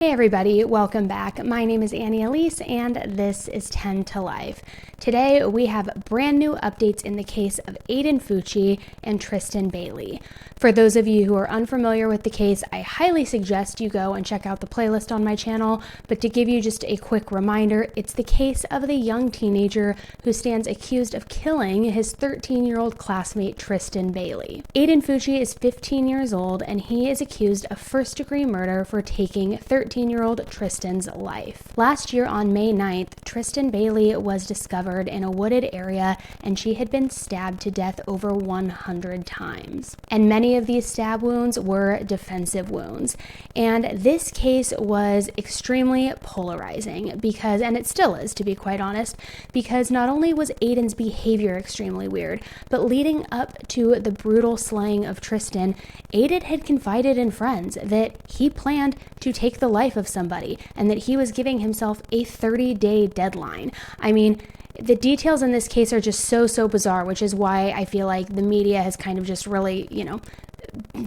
Hey everybody, welcome back. My name is Elise and this is 10 to Life. Today we have brand new updates in the case of Aiden Fucci and Tristyn Bailey. For those of you who are unfamiliar with the case, I highly suggest you go and check out the playlist on my channel, but to give you just a quick reminder, it's the case of the young teenager who stands accused of killing his 13-year-old classmate Tristyn Bailey. Aiden Fucci is 15 years old and he is accused of first-degree murder for taking 13-year-old Tristyn's life. Last year on May 9th, Tristyn Bailey was discovered in a wooded area and she had been stabbed to death over 100 times. And many of these stab wounds were defensive wounds. And this case was extremely polarizing because, and it still is to be quite honest, because not only was Aiden's behavior extremely weird, but leading up to the brutal slaying of Tristyn, Aiden had confided in friends that he planned to take the life of somebody and that he was giving himself a 30-day deadline. I mean, the details in this case are just so bizarre, which is why I feel like the media has kind of just really,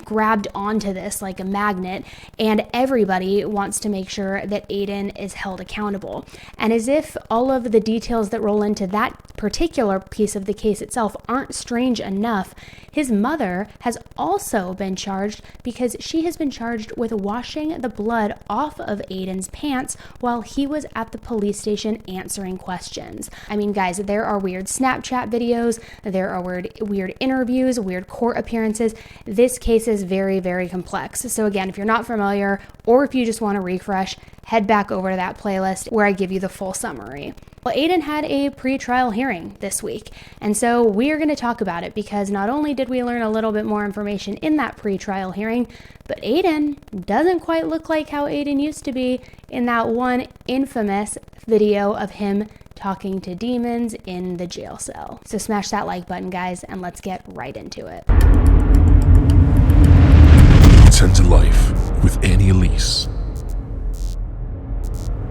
grabbed onto this like a magnet, and everybody wants to make sure that Aiden is held accountable. And as if all of the details that roll into that particular piece of the case itself aren't strange enough, his mother has also been charged because she has been charged with washing the blood off of Aiden's pants while he was at the police station answering questions. I mean, guys, there are weird Snapchat videos, there are weird interviews, weird court appearances. This case is very complex. So again, if you're not familiar or if you just want to refresh, head back over to that playlist where I give you the full summary. Well, Aiden had a pre-trial hearing this week, and so we're going to talk about it because not only did we learn a little bit more information in that pre-trial hearing, but Aiden doesn't quite look like how Aiden used to be in that one infamous video of him talking to demons in the jail cell. So smash that like button, guys, and let's get right into it. 10 to Life with Elise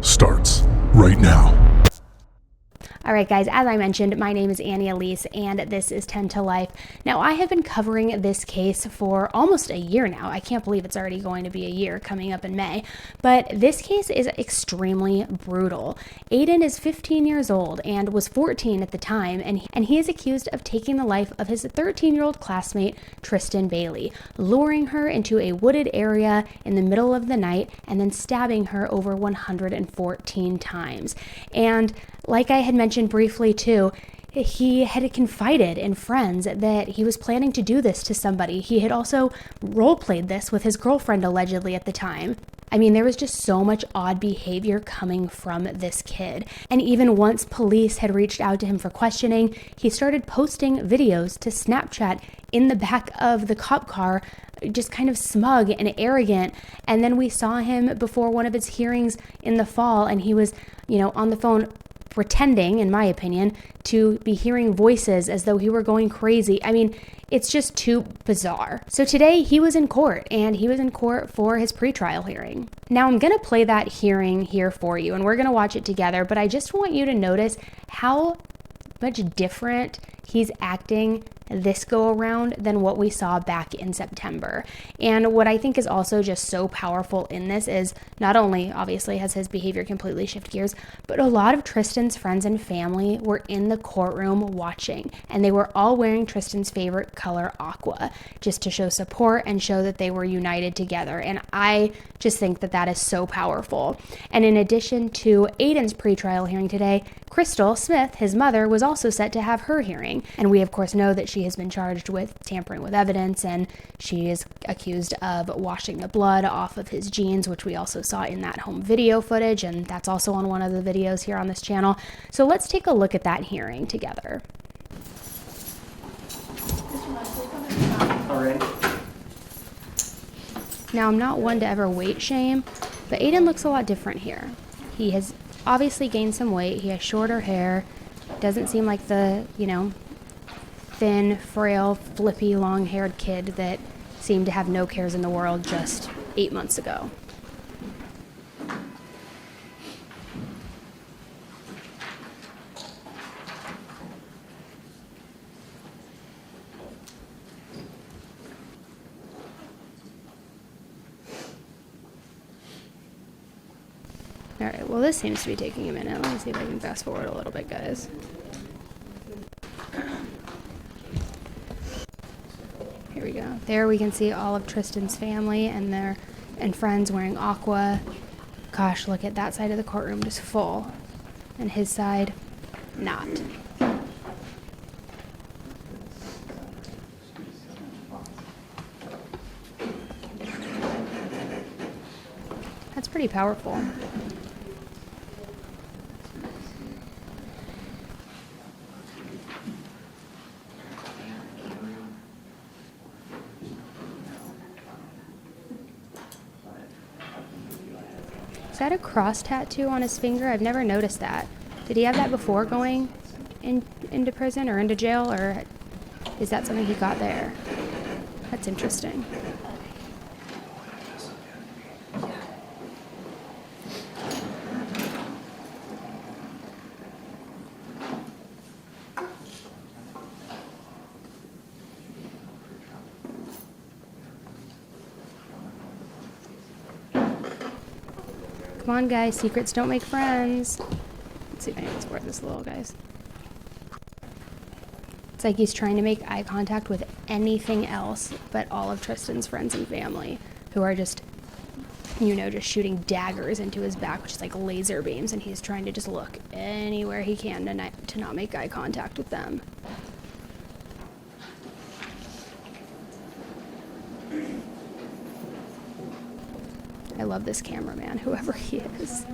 starts right now. All right, guys, as I mentioned, my name is Elise, and this is 10 to Life. Now, I have been covering this case for almost a year now. I can't believe it's already going to be a year coming up in May, but this case is extremely brutal. Aiden is 15 years old and was 14 at the time, and he is accused of taking the life of his 13-year-old classmate, Tristyn Bailey, luring her into a wooded area in the middle of the night and then stabbing her over 114 times. And like I had mentioned briefly too, he had confided in friends that he was planning to do this to somebody. He had also role-played this with his girlfriend allegedly at the time. I mean, there was just so much odd behavior coming from this kid. And even once police had reached out to him for questioning, he started posting videos to Snapchat in the back of the cop car, just kind of smug and arrogant. And then we saw him before one of his hearings in the fall, and he was, on the phone pretending, in my opinion, to be hearing voices as though he were going crazy. I mean, it's just too bizarre. So today he was in court, and he was in court for his pretrial hearing. Now I'm going to play that hearing here for you, and we're going to watch it together, but I just want you to notice how much different he's acting this go around than what we saw back in September. And what I think is also just so powerful in this is not only obviously has his behavior completely shifted gears, but a lot of Tristyn's friends and family were in the courtroom watching, and they were all wearing Tristyn's favorite color, aqua, just to show support and show that they were united together. And I just think that that is so powerful. And in addition to Aiden's pretrial hearing today, Crystal Smith, his mother, was also set to have her hearing. And we of course know that she has been charged with tampering with evidence, and she is accused of washing the blood off of his jeans, which we also saw in that home video footage, and that's also on one of the videos here on this channel. So let's take a look at that hearing together. All right. Now, I'm not one to ever weight shame, but Aiden looks a lot different here. He has obviously gained some weight. He has shorter hair. Doesn't seem like the, thin, frail, flippy, long-haired kid that seemed to have no cares in the world just 8 months ago. Alright, well this seems to be taking a minute. Let me see if I can fast forward a little bit, guys. Here we go. There we can see all of Tristyn's family and friends wearing aqua. Gosh, look at that side of the courtroom just full. And his side, not. That's pretty powerful. Is that a cross tattoo on his finger? I've never noticed that. Did he have that before going into prison or into jail, or is that something he got there? That's interesting. Come on, guys. Secrets don't make friends. Let's see if I can support this little, guys. It's like he's trying to make eye contact with anything else but all of Tristyn's friends and family, who are just, you know, just shooting daggers into his back, which is like laser beams, and he's trying to just look anywhere he can to not make eye contact with them. I love this cameraman, whoever he is.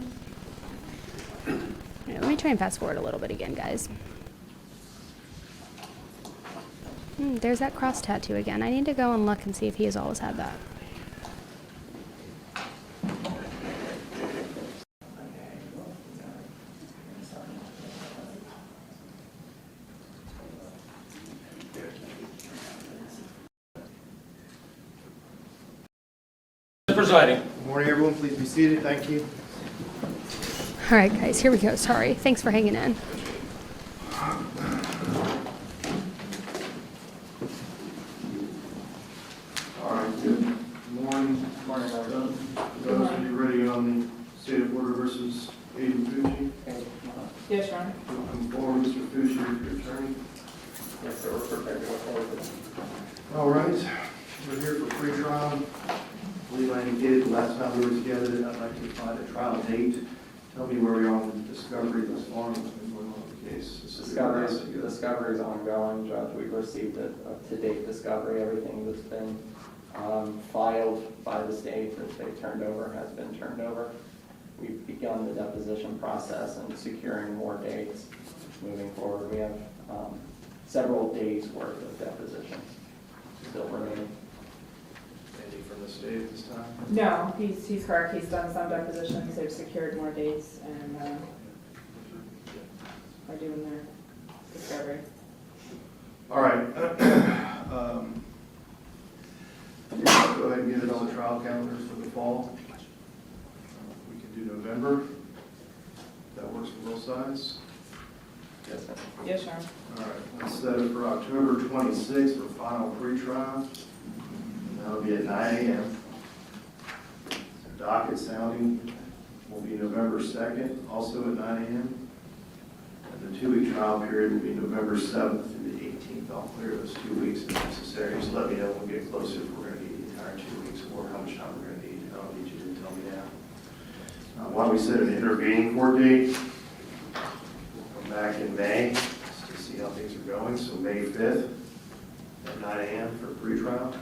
Right, let me try and fast forward a little bit again, guys. There's that cross tattoo again. I need to go and look and see if he has always had that. Presiding. Good morning, everyone. Please be seated. Thank you. All right, guys, here we go. Sorry. Thanks for hanging in. All right. Good morning. Morning, everyone. Those of you ready on the State of Florida versus Aiden Fucci? Yes, Your Honor. Welcome forward, Mr. Fucci, your attorney. Yes, sir. We're prepared to go forward. All right. We're here for pre-trial. I believe I indicated the last time we were together that I'd like to find a trial date. Tell me where we are on the discovery thus far and what's been going on with the case. Discovery is ongoing, Judge. We've received a to-date discovery. Everything that's been filed by the state that they've turned over has been turned over. We've begun the deposition process and securing more dates moving forward. We have several days worth of depositions still remaining. Anything from the state at this time? No, he's correct. He's done some depositions. They've secured more dates and are doing their discovery. All right. Go ahead and get it on the trial calendars for the fall. We can do November. That works for both sides. Yes, sir. Yes, Your Honor. All right, let's set it for October 26th for final pretrial. That'll be at 9 a.m. Docket sounding will be November 2nd, also at 9 a.m. And the 2-week trial period will be November 7th through the 18th. I'll clear those 2 weeks if necessary. Just let me know when we get closer if we're going to need the entire 2 weeks or how much time we're going to need. I don't need you to tell me now. Why don't we set an intervening court date? We'll come back in May to see how things are going. So May 5th at 9 a.m. for pretrial.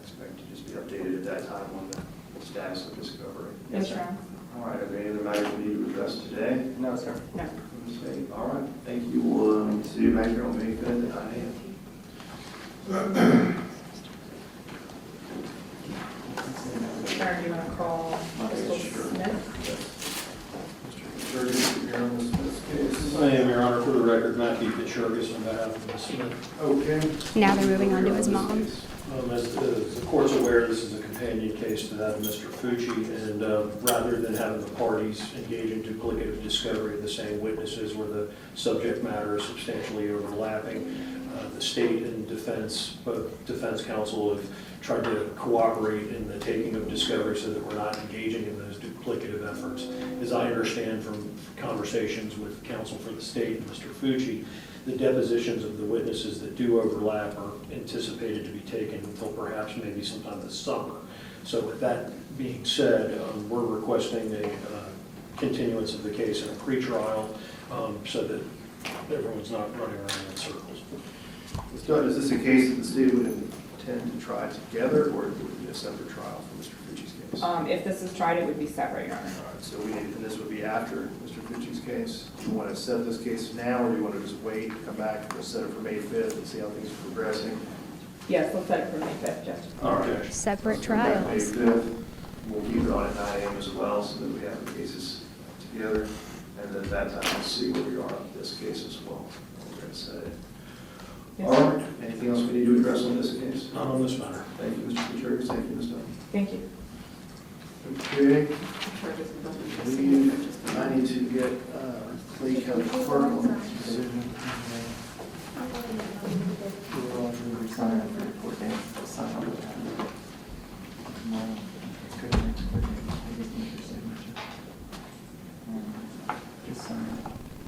Expect to just be updated at that time on the status of discovery. Yes, Your Honor. All right, are there any other matters we need to address today? No, sir. No. From the state? All right, thank you. We'll see you back here on May 5th at 9 a.m. Sir, do you want to call Mr. Smith? Mr. Sturgis, you're on this case. I am, Your Honor, for the record, Matthew Fitzgerald on behalf of Ms. Smith. Okay. Now they're moving on to his mom. As the court's aware, this is a companion case to that of Mr. Fucci, and rather than having the parties engage in duplicative discovery of the same witnesses where the subject matter is substantially overlapping, The state and defense, both defense counsel have tried to cooperate in the taking of discovery so that we're not engaging in those duplicative efforts. As I understand from conversations with counsel for the state and Mr. Fucci, the depositions of the witnesses that do overlap are anticipated to be taken until perhaps maybe sometime this summer. So with that being said, we're requesting a continuance of the case in a pretrial so that everyone's not running around in circles. Ms. Dunn, is this a case that the state would intend to try together, or would it be a separate trial for Mr. Fucci's case? If this is tried, it would be separate, Your Honor. All right, so and this would be after Mr. Fucci's case. Do you want to set this case now, or do you want to just wait, come back, and set it for May 5th and see how things are progressing? Yes, let's set it for May 5th, Judge. All right. Separate Let's come back May trials. 5th. We'll keep it on at 9 a.m. as well, so that we have the cases together. And then at that time, we'll see where we are on this case as well. We're going to set it. Yes, All sir. right. Anything else we need to address on this case? Not on this matter. Thank you, Mr. Gutierrez. Thank you, Ms. Dunn. Thank you. Okay. I need to get Clay County Clerk on this decision.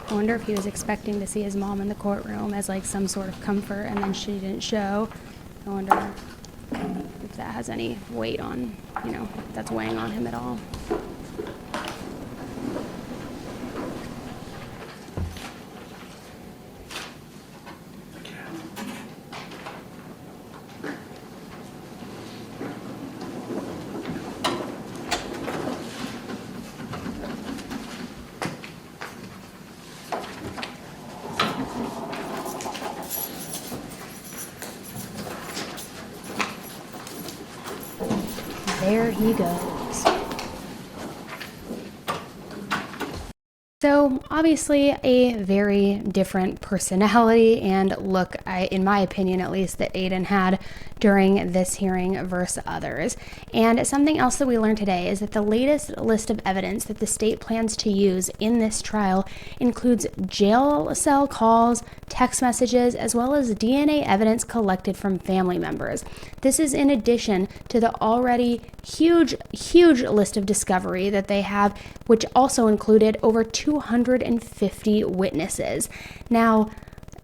I wonder if he was expecting to see his mom in the courtroom as like some sort of comfort, and then she didn't show. I wonder if that has any weight on, if that's weighing on him at all. There he goes. So obviously a very different personality and look, in my opinion at least, that Aiden had during this hearing versus others. And something else that we learned today is that the latest list of evidence that the state plans to use in this trial includes jail cell calls, text messages, as well as DNA evidence collected from family members. This is in addition to the already huge list of discovery that they have, which also included over 250 witnesses. Now,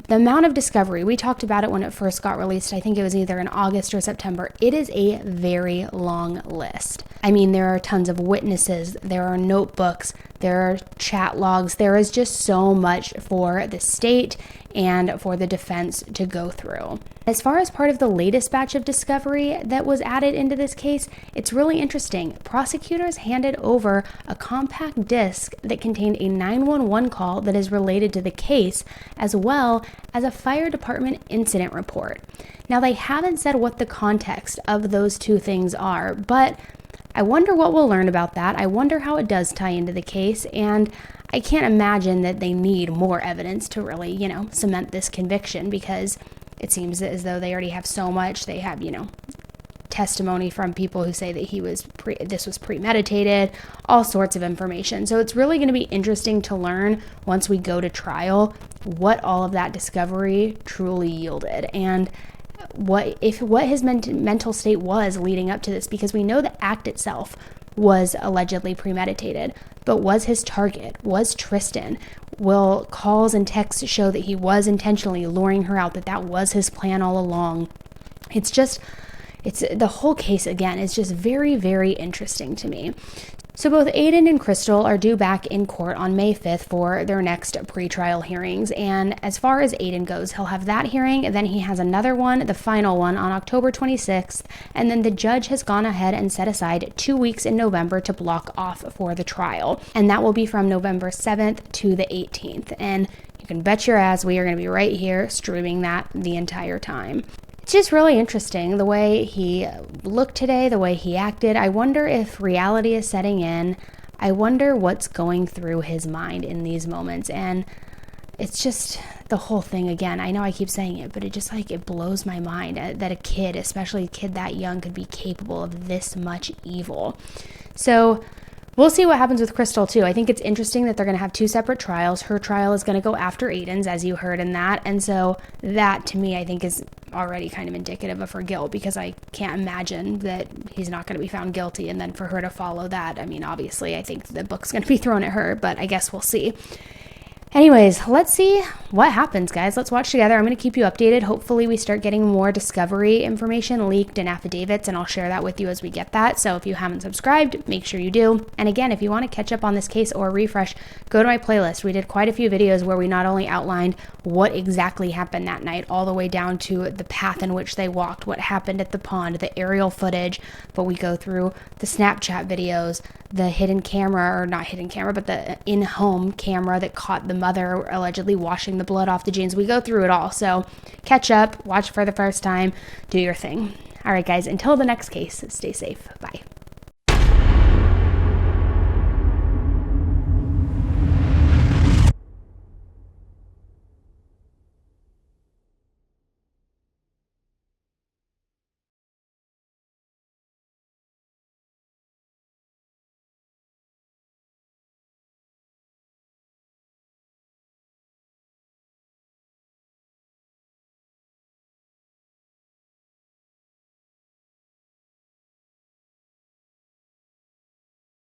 the amount of discovery, we talked about it when it first got released. I think it was either in August or September. It is a very long list. I mean, there are tons of witnesses, there are notebooks, there are chat logs. There is just so much for the state and for the defense to go through. As far as part of the latest batch of discovery that was added into this case, it's really interesting. Prosecutors handed over a compact disc that contained a 911 call that is related to the case, as well as a fire department incident report. Now, they haven't said what the context of those two things are, but I wonder what we'll learn about that. I wonder how it does tie into the case, and I can't imagine that they need more evidence to really, cement this conviction, because it seems as though they already have so much. They have, testimony from people who say that this was premeditated, all sorts of information. So it's really going to be interesting to learn once we go to trial what all of that discovery truly yielded, and what his mental state was leading up to this, because we know the act itself was allegedly premeditated, but was his target, was Tristyn? Will calls and texts show that he was intentionally luring her out, that was his plan all along? It's the whole case, again, is just very, very interesting to me. So both Aiden and Crystal are due back in court on May 5th for their next pretrial hearings. And as far as Aiden goes, he'll have that hearing, and then he has another one, the final one, on October 26th. And then the judge has gone ahead and set aside 2 weeks in November to block off for the trial. And that will be from November 7th to the 18th. And you can bet your ass we are going to be right here streaming that the entire time. It's just really interesting the way he looked today, the way he acted. I wonder if reality is setting in. I wonder what's going through his mind in these moments. And it's just the whole thing, again, I know I keep saying it, but it blows my mind that a kid, especially a kid that young, could be capable of this much evil. So We'll see what happens with Crystal too. I think it's interesting that they're going to have 2 separate trials. Her trial is going to go after Aiden's, as you heard in that. And so that to me, I think is already kind of indicative of her guilt, because I can't imagine that he's not going to be found guilty. And then for her to follow that, I mean, obviously I think the book's going to be thrown at her, but I guess we'll see. Anyways, let's see what happens, guys. Let's watch together. I'm going to keep you updated. Hopefully we start getting more discovery information leaked and affidavits, and I'll share that with you as we get that. So if you haven't subscribed, make sure you do. And again, if you want to catch up on this case or refresh, go to my playlist. We did quite a few videos where we not only outlined what exactly happened that night, all the way down to the path in which they walked, what happened at the pond, the aerial footage, but we go through the Snapchat videos, the hidden camera, or not hidden camera, but the in-home camera that caught the mother allegedly washing the blood off the jeans. We go through it all. So catch up, watch for the first time, do your thing. All right, guys, until the next case, stay safe. Bye.